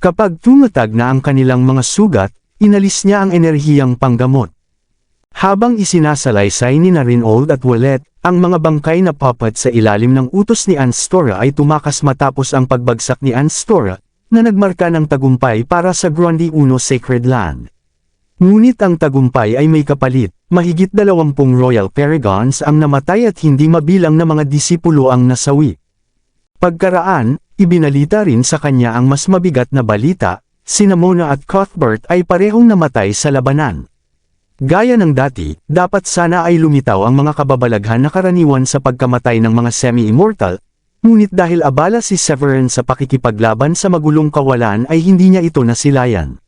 Kapag tumatag na ang kanilang mga sugat, inalis niya ang enerhiyang panggamot. Habang isinasalaysay ni Reynold at Wallet, ang mga bangkay na puppet sa ilalim ng utos ni Anstora ay tumakas matapos ang pagbagsak ni Anstora, na nagmarka ng tagumpay para sa Grundy 1 Sacred Land. Ngunit ang tagumpay ay may kapalit, mahigit 20 Royal Paragons ang namatay at hindi mabilang na mga disipulo ang nasawi. Pagkaraan, ibinalita rin sa kanya ang mas mabigat na balita, sina Mona at Cuthbert ay parehong namatay sa labanan. Gaya ng dati, dapat sana ay lumitaw ang mga kababalaghan na karaniwan sa pagkamatay ng mga semi-immortal, ngunit dahil abala si Severin sa pakikipaglaban sa magulong kawalan ay hindi niya ito nasilayan.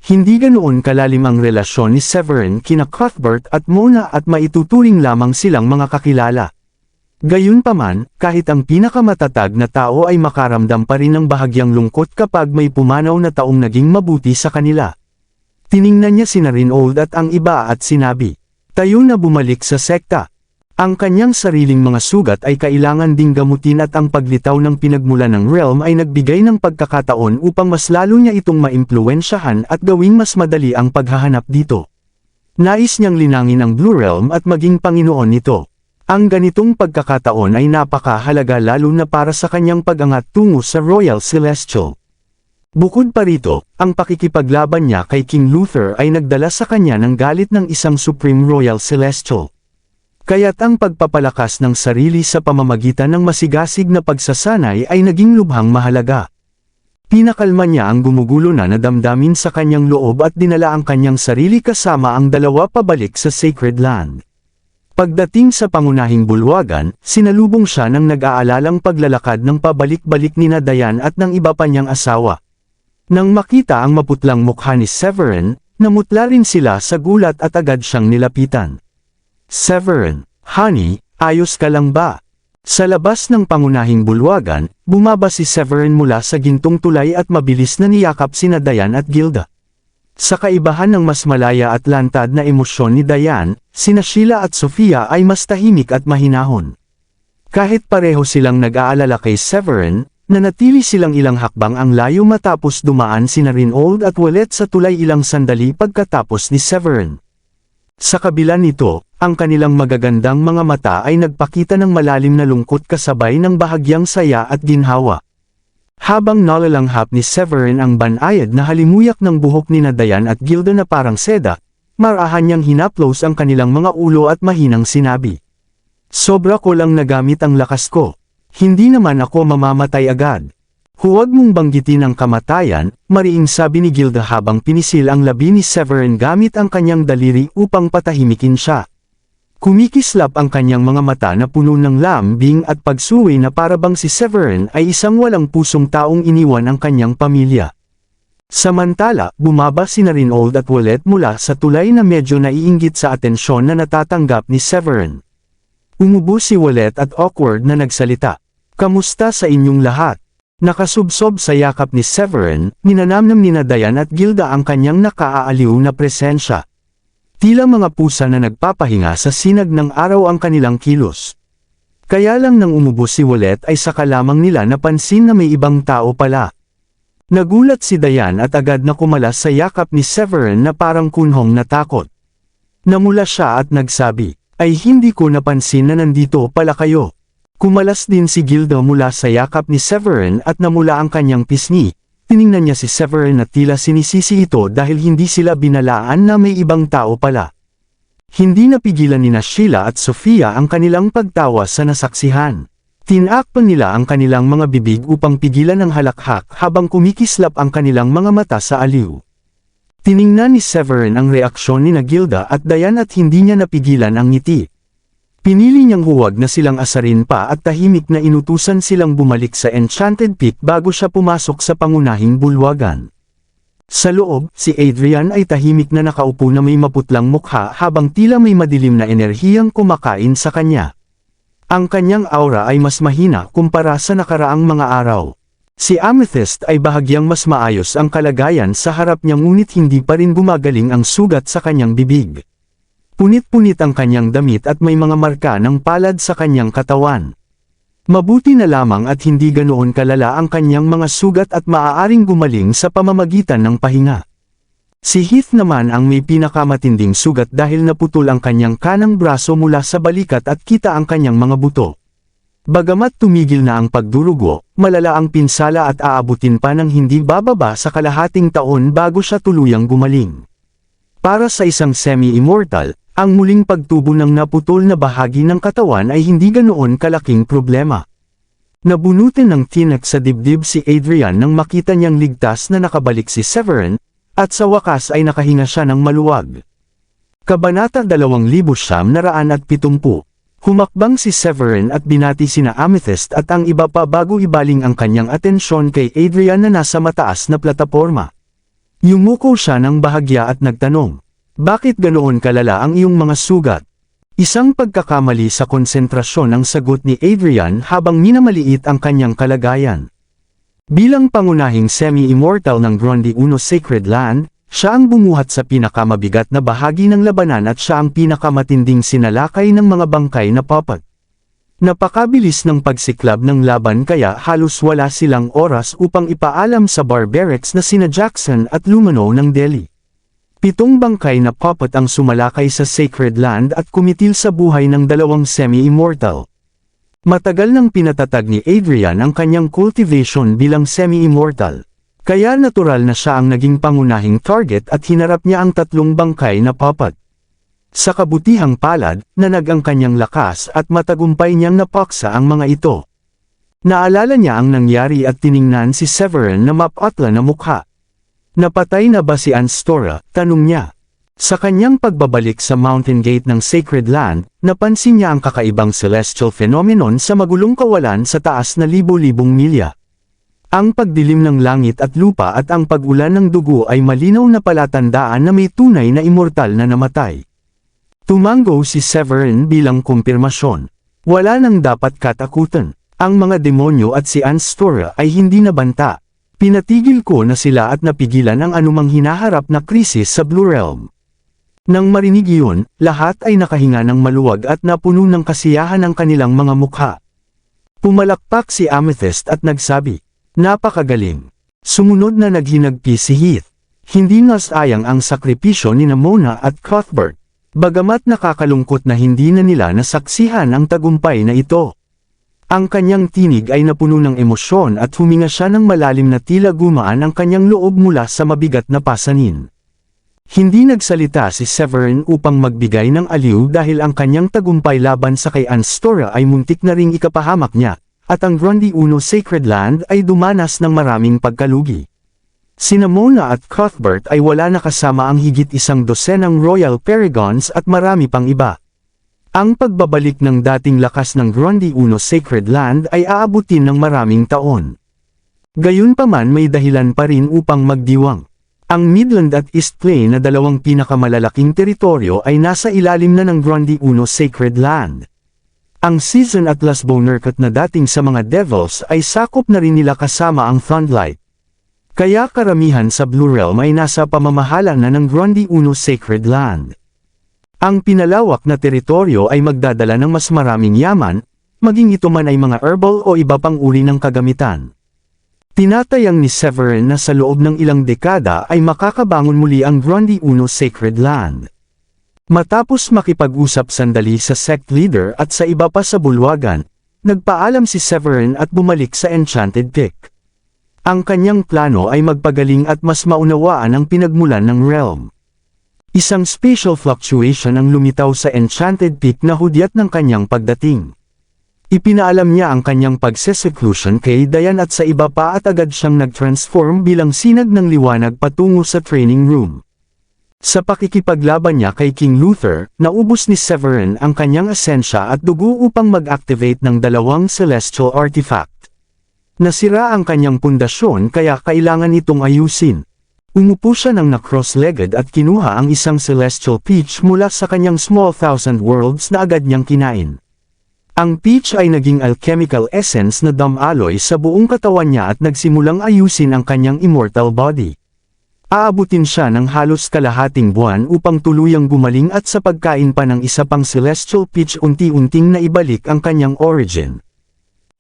Hindi ganoon kalalim ang relasyon ni Severin kina Cuthbert at Mona at maituturing lamang silang mga kakilala. Gayunpaman, kahit ang pinakamatatag na tao ay makaramdam pa rin ng bahagyang lungkot kapag may pumanaw na taong naging mabuti sa kanila. Tiningnan niya sina Reynold at ang iba at sinabi, "Tayo na bumalik sa sekta." Ang kanyang sariling mga sugat ay kailangan ding gamutin at ang paglitaw ng pinagmulan ng realm ay nagbigay ng pagkakataon upang mas lalo niya itong maimpluwensyahan at gawing mas madali ang paghahanap dito. Nais niyang linangin ang Blue Realm at maging Panginoon nito. Ang ganitong pagkakataon ay napakahalaga lalo na para sa kanyang pag-angat tungo sa Royal Celestial. Bukod pa rito, ang pakikipaglaban niya kay King Luther ay nagdala sa kanya ng galit ng isang Supreme Royal Celestial. Kaya't ang pagpapalakas ng sarili sa pamamagitan ng masigasig na pagsasanay ay naging lubhang mahalaga. Pinakalma niya ang gumugulo na damdamin sa kanyang loob at dinala ang kanyang sarili kasama ang dalawa pabalik sa Sacred Land. Pagdating sa pangunahing bulwagan, sinalubong siya ng nag-aalalang paglalakad ng pabalik-balik ni Dayan at ng iba pa niyang asawa. Nang makita ang maputlang mukha ni Severin, namutla rin sila sa gulat at agad siyang nilapitan. "Severin, honey, ayos ka lang ba?" Sa labas ng pangunahing bulwagan, bumaba si Severin mula sa gintong tulay at mabilis na niyakap sina Dayan at Gilda. Sa kaibahan ng mas malaya at lantad na emosyon ni Dayan, sina Sheila at Sofia ay mas tahimik at mahinahon. Kahit pareho silang nag-aalala kay Severin, nanatili silang ilang hakbang ang layo matapos dumaan sina Reynold at Wallet sa tulay ilang sandali pagkatapos ni Severin. Sa kabila nito, ang kanilang magagandang mga mata ay nagpakita ng malalim na lungkot kasabay ng bahagyang saya at ginhawa. Habang nalalanghap ni Severin ang banayad na halimuyak ng buhok ni Dayan at Gilda na parang seda, marahan niyang hinaplos ang kanilang mga ulo at mahinang sinabi, "Sobra ko lang nagamit ang lakas ko. Hindi naman ako mamamatay agad." "Huwag mong banggitin ang kamatayan," mariing sabi ni Gilda habang pinisil ang labi ni Severin gamit ang kanyang daliri upang patahimikin siya. Kumikislap ang kanyang mga mata na puno ng lambing at pagsuwi na parabang si Severin ay isang walang pusong taong iniwan ang kanyang pamilya. Samantala, bumaba sina Reynold at Wallet mula sa tulay na medyo naiinggit sa atensyon na natatanggap ni Severin. Umubo si Wallet at awkward na nagsalita, "Kamusta sa inyong lahat?" Nakasubsob sa yakap ni Severin, ninanamnam ni Dayan at Gilda ang kanyang nakaaaliw na presensya. Tila mga pusa na nagpapahinga sa sinag ng araw ang kanilang kilos. Kaya lang nang umubo si Wallet ay saka lamang nila napansin na may ibang tao pala. Nagulat si Dayan at agad na kumalas sa yakap ni Severin na parang kunhong natakot. Namula siya at nagsabi, "Ay hindi ko napansin na nandito pala kayo." Kumalas din si Gilda mula sa yakap ni Severin at namula ang kanyang pisngi. Tiningnan niya si Severin at tila sinisisi ito dahil hindi sila binalaan na may ibang tao pala. Hindi napigilan ni Sheila at Sofia ang kanilang pagtawa sa nasaksihan. Tinakpan nila ang kanilang mga bibig upang pigilan ang halakhak habang kumikislap ang kanilang mga mata sa aliw. Tiningnan ni Severin ang reaksyon ni Gilda at Dayan at hindi niya napigilan ang ngiti. Pinili niyang huwag na silang asarin pa at tahimik na inutusan silang bumalik sa Enchanted Peak bago siya pumasok sa pangunahing bulwagan. Sa loob, si Adrian ay tahimik na nakaupo na may maputlang mukha habang tila may madilim na enerhiyang kumakain sa kanya. Ang kanyang aura ay mas mahina kumpara sa nakaraang mga araw. Si Amethyst ay bahagyang mas maayos ang kalagayan sa harap niya ngunit hindi pa rin gumagaling ang sugat sa kanyang bibig. Punit-punit ang kanyang damit at may mga marka ng palad sa kanyang katawan. Mabuti na lamang at hindi ganoon kalala ang kanyang mga sugat at maaaring gumaling sa pamamagitan ng pahinga. Si Heath naman ang may pinakamatinding sugat dahil naputol ang kanyang kanang braso mula sa balikat at kita ang kanyang mga buto. Bagamat tumigil na ang pagdurugo, malala ang pinsala at aabutin pa ng hindi bababa sa kalahating taon bago siya tuluyang gumaling. Para sa isang semi-immortal, ang muling pagtubo ng naputol na bahagi ng katawan ay hindi ganoon kalaking problema. Nabunutin ng tinik sa dibdib si Adrian nang makita niyang ligtas na nakabalik si Severin, at sa wakas ay nakahinga siya ng maluwag. Kabanata 2970. Humakbang si Severin at binati sina Amethyst at ang iba pa bago ibaling ang kanyang atensyon kay Adrian na nasa mataas na plataporma. Yumuko siya ng bahagya at nagtanong, "Bakit ganoon kalala ang iyong mga sugat?" Isang pagkakamali sa konsentrasyon ang sagot ni Adrian habang minamaliit ang kanyang kalagayan. Bilang pangunahing semi-immortal ng Gronde 1 Sacred Land, siya ang bumuhat sa pinakamabigat na bahagi ng labanan at siya ang pinakamatinding sinalakay ng mga bangkay na puppet. Napakabilis ng pagsiklab ng laban kaya halos wala silang oras upang ipaalam sa barbarics na sina Jackson at Lumano ng Delhi. 7 bangkay na puppet ang sumalakay sa Sacred Land at kumitil sa buhay ng 2 semi-immortal. Matagal nang pinatatag ni Adrian ang kanyang cultivation bilang semi-immortal. Kaya natural na siya ang naging pangunahing target at hinarap niya ang 3 bangkay na puppet. Sa kabutihang palad, nanag ang kanyang lakas at matagumpay niyang napaksa ang mga ito. Naalala niya ang nangyari at tiningnan si Severin na mapatla na mukha. Napatay na ba si Anstora? Tanong niya. Sa kanyang pagbabalik sa Mountain Gate ng Sacred Land, napansin niya ang kakaibang celestial phenomenon sa magulong kawalan sa taas na libo-libong milya. Ang pagdilim ng langit at lupa at ang pag-ulan ng dugo ay malinaw na palatandaan na may tunay na immortal na namatay. Tumango si Severin bilang kumpirmasyon. Wala nang dapat katakutan. Ang mga demonyo at si Anstora ay hindi nabanta. Pinatigil ko na sila at napigilan ang anumang hinaharap na krisis sa Blue Realm. Nang marinig iyon, lahat ay nakahinga ng maluwag at napuno ng kasiyahan ang kanilang mga mukha. Pumalakpak si Amethyst at nagsabi, "Napakagaling." Sumunod na naghinagpi si Heath. Hindi nasayang ang sakripisyo ni Mona at Cuthbert. Bagamat nakakalungkot na hindi na nila nasaksihan ang tagumpay na ito. Ang kanyang tinig ay napuno ng emosyon at huminga siya ng malalim na tila gumaan ang kanyang loob mula sa mabigat na pasanin. Hindi nagsalita si Severin upang magbigay ng aliw dahil ang kanyang tagumpay laban sa kay Anstora ay muntik na ring ikapahamak niya, at ang Gronde 1 Sacred Land ay dumanas ng maraming pagkalugi. Sina Mona at Cuthbert ay wala na kasama ang higit 100 Royal Paragons at marami pang iba. Ang pagbabalik ng dating lakas ng Gronde 1 Sacred Land ay aabutin ng maraming taon. Gayunpaman may dahilan pa rin upang magdiwang. Ang Midland at East Plain na 2 pinakamalalaking teritoryo ay nasa ilalim na ng Gronde 1 Sacred Land. Ang Season at Lasbonerkat na dating sa mga Devils ay sakop na rin nila kasama ang Thundlight. Kaya karamihan sa Blue Realm ay nasa pamamahala na ng Gronde 1 Sacred Land. Ang pinalawak na teritoryo ay magdadala ng mas maraming yaman, maging ito man ay mga herbal o iba pang uri ng kagamitan. Tinatayang ni Severin na sa loob ng ilang dekada ay makakabangon muli ang Gronde 1 Sacred Land. Matapos makipag-usap sandali sa sect leader at sa iba pa sa bulwagan, nagpaalam si Severin at bumalik sa Enchanted Peak. Ang kanyang plano ay magpagaling at mas maunawaan ang pinagmulan ng realm. Isang spatial fluctuation ang lumitaw sa Enchanted Peak na hudyat ng kanyang pagdating. Ipinaalam niya ang kanyang pagseseclusion kay Diane at sa iba pa at agad siyang nag-transform bilang sinag ng liwanag patungo sa training room. Sa pakikipaglaban niya kay King Luther, naubos ni Severin ang kanyang esensya at dugo upang mag-activate ng 2 celestial artifact. Nasira ang kanyang pundasyon kaya kailangan itong ayusin. Umupo siya ng na-cross-legged at kinuha ang isang celestial peach mula sa kanyang small 1,000 worlds na agad niyang kinain. Ang Peach ay naging alchemical essence na damaloy sa buong katawan niya at nagsimulang ayusin ang kanyang immortal body. Aabutin siya ng halos kalahating buwan upang tuluyang gumaling at sa pagkain pa ng isa pang Celestial Peach unti-unting naibalik ang kanyang origin.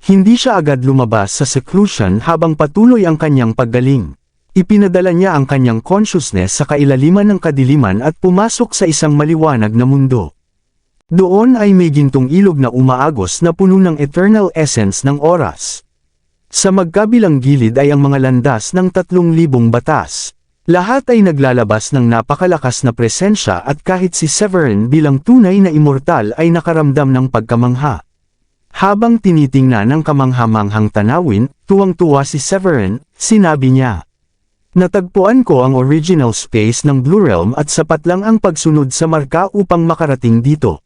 Hindi siya agad lumabas sa seclusion habang patuloy ang kanyang paggaling. Ipinadala niya ang kanyang consciousness sa kailaliman ng kadiliman at pumasok sa isang maliwanag na mundo. Doon ay may gintong ilog na umaagos na puno ng eternal essence ng oras. Sa magkabilang gilid ay ang mga landas ng 3,000 batas. Lahat ay naglalabas ng napakalakas na presensya at kahit si Severin bilang tunay na immortal ay nakaramdam ng pagkamangha. Habang tinitingnan ng kamangha-manghang tanawin, tuwang-tuwa si Severin, sinabi niya. Natagpuan ko ang original space ng Blue Realm at sapat lang ang pagsunod sa marka upang makarating dito.